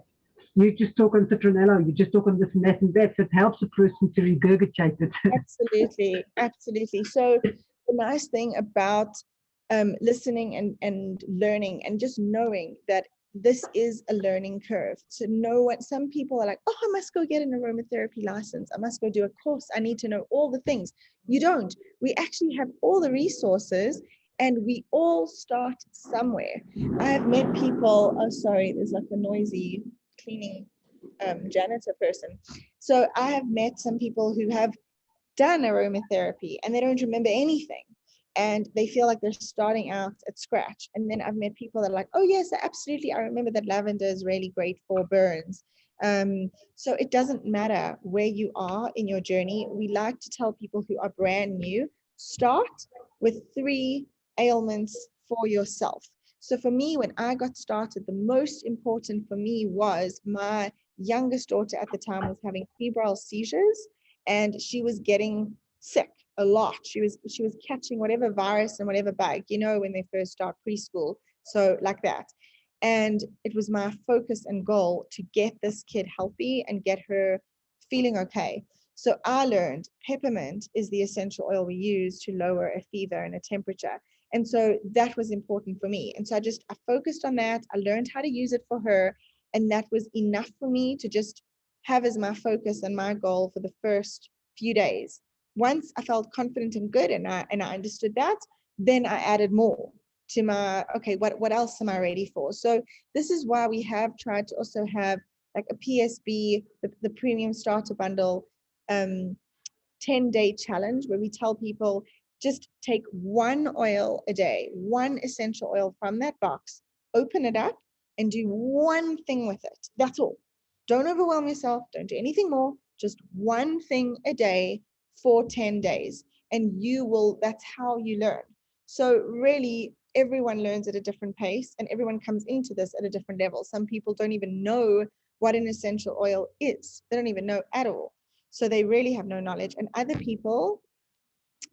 you just talk on citronella, you just talk on this and that and that. So it helps a person to regurgitate it. Absolutely, absolutely. So the nice thing about listening and learning and just knowing that this is a learning curve. To know what some people are like, oh, I must go get an aromatherapy license. I must go do a course. I need to know all the things. You don't. We actually have all the resources and we all start somewhere. I have met people, oh, sorry, there's like a noisy cleaning janitor person. So I have met some people who have done aromatherapy and they don't remember anything and they feel like they're starting out at scratch. And then I've met people that are like, oh yes, absolutely, I remember that lavender is really great for burns. So it doesn't matter where you are in your journey. We like to tell people who are brand new, start with 3 ailments for yourself. So for me, when I got started, the most important for me was my youngest daughter at the time was having febrile seizures and she was getting sick a lot. She was catching whatever virus and whatever bug, you know, when they first start preschool. So like that. And it was my focus and goal to get this kid healthy and get her feeling okay. So I learned peppermint is the essential oil we use to lower a fever and a temperature. And so that was important for me. And so I focused on that. I learned how to use it for her. And that was enough for me to just have as my focus and my goal for the first few days. Once I felt confident and good and I understood that, then I added more to my, okay, what else am I ready for? So this is why we have tried to also have like a PSB, the premium starter bundle, 10-day challenge where we tell people just take 1 oil a day, 1 essential oil from that box, open it up and do 1 thing with it. That's all. Don't overwhelm yourself. Don't do anything more. Just 1 thing a day for 10 days. And that's how you learn. So really, everyone learns at a different pace and everyone comes into this at a different level. Some people don't even know what an essential oil is. They don't even know at all. So they really have no knowledge. And other people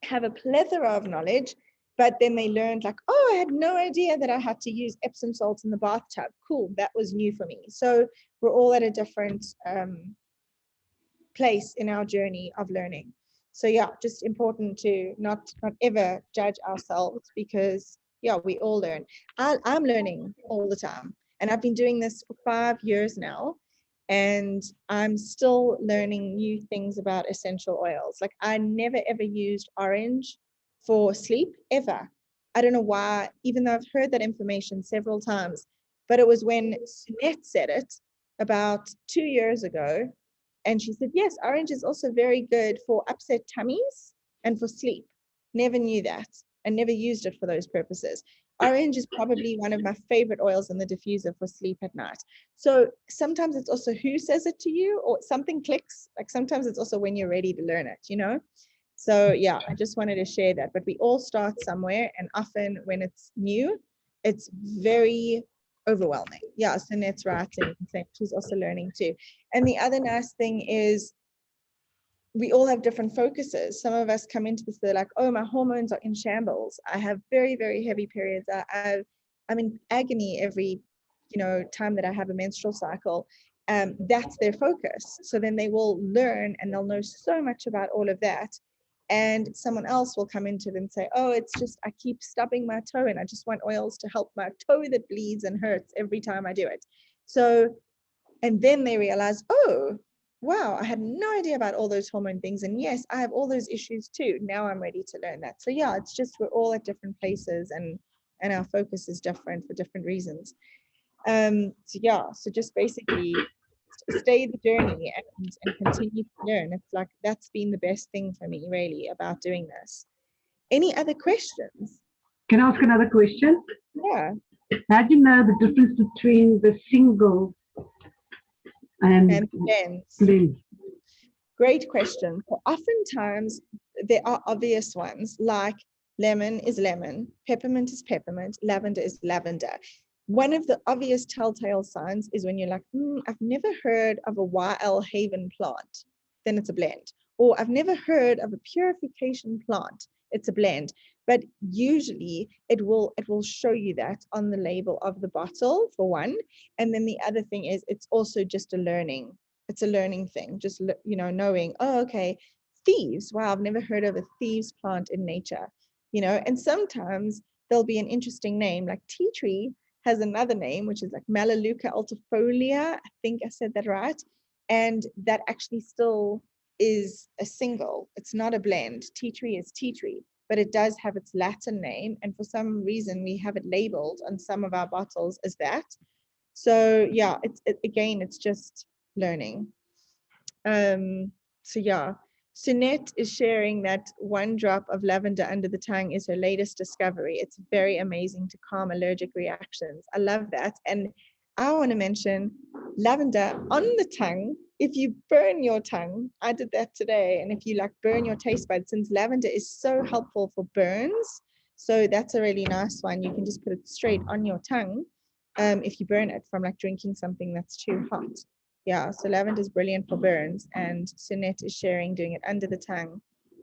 have a plethora of knowledge, but then they learned like, oh, I had no idea that I had to use Epsom salts in the bathtub. Cool, that was new for me. So we're all at a different place in our journey of learning. So yeah, just important to not ever judge ourselves because yeah, we all learn. I'm learning all the time, and I've been doing this for 5 years now, and I'm still learning new things about essential oils. Like I never ever used orange for sleep ever. I don't know why, even though I've heard that information several times, but it was when Sunette said it about 2 years ago. And she said, yes, orange is also very good for upset tummies and for sleep. Never knew that and never used it for those purposes. Orange is probably one of my favorite oils in the diffuser for sleep at night. So sometimes it's also who says it to you or something clicks. Like sometimes it's also when you're ready to learn it, you know? So yeah, I just wanted to share that. But we all start somewhere, and often when it's new, it's very overwhelming. Yeah, so Net's right, and she's also learning too. And the other nice thing is we all have different focuses. Some of us come into this, they're like, oh, my hormones are in shambles. I have very, very heavy periods. I'm in agony every, time that I have a menstrual cycle. That's their focus. So then they will learn and they'll know so much about all of that. And someone else will come into it and say, oh, it's just, I keep stubbing my toe and I just want oils to help my toe that bleeds and hurts every time I do it. So, and then they realize, oh, wow, I had no idea about all those hormone things. And yes, I have all those issues too. Now I'm ready to learn that. So yeah, it's just we're all at different places and our focus is different for different reasons. So yeah, so just basically stay the journey and continue to learn. It's like that's been the best thing for me really about doing this. Any other questions? Can I ask another question? Yeah. How do you know the difference between the single and And blends. blend? Great question. So oftentimes there are obvious ones like lemon is lemon, peppermint is peppermint, lavender is lavender. One of the obvious telltale signs is when you're like, I've never heard of a YL Haven plant, then it's a blend. Or I've never heard of a purification plant, it's a blend. But usually it will show you that on the label of the bottle, for one. And then the other thing is it's also just a learning. It's a learning thing, just, knowing, oh, okay, thieves. Wow, I've never heard of a thieves plant in nature, and sometimes there'll be an interesting name, like tea tree has another name, which is like Melaleuca altifolia. I think I said that right. And that actually still is a single. It's not a blend. Tea tree is tea tree, but it does have its Latin name. And for some reason, we have it labeled on some of our bottles as that. So yeah, it's just learning. So yeah, Sunette is sharing that 1 drop of lavender under the tongue is her latest discovery. It's very amazing to calm allergic reactions. I love that. And I want to mention lavender on the tongue. If you burn your tongue, I did that today. And if you burn your taste buds, since lavender is so helpful for burns, so that's a really nice one. You can just put it straight on your tongue if you burn it from drinking something that's too hot. Yeah, so lavender is brilliant for burns, and Sunette is sharing doing it under the tongue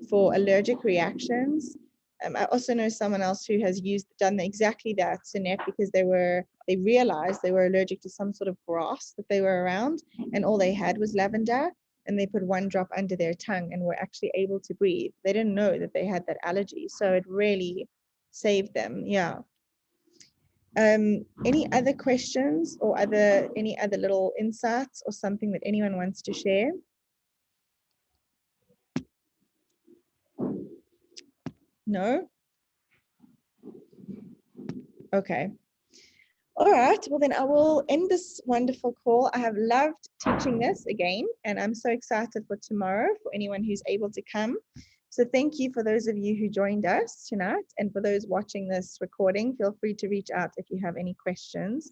for allergic reactions. I also know someone else who has done exactly that, Sunette, because they realized they were allergic to some sort of grass that they were around, and all they had was lavender, and they put 1 drop under their tongue and were actually able to breathe. They didn't know that they had that allergy, so it really saved them. Yeah. Any other questions or any other little insights or something that anyone wants to share? No? Okay. All right. Well, then I will end this wonderful call. I have loved teaching this again, and I'm so excited for tomorrow for anyone who's able to come. So thank you for those of you who joined us tonight, and for those watching this recording, feel free to reach out if you have any questions.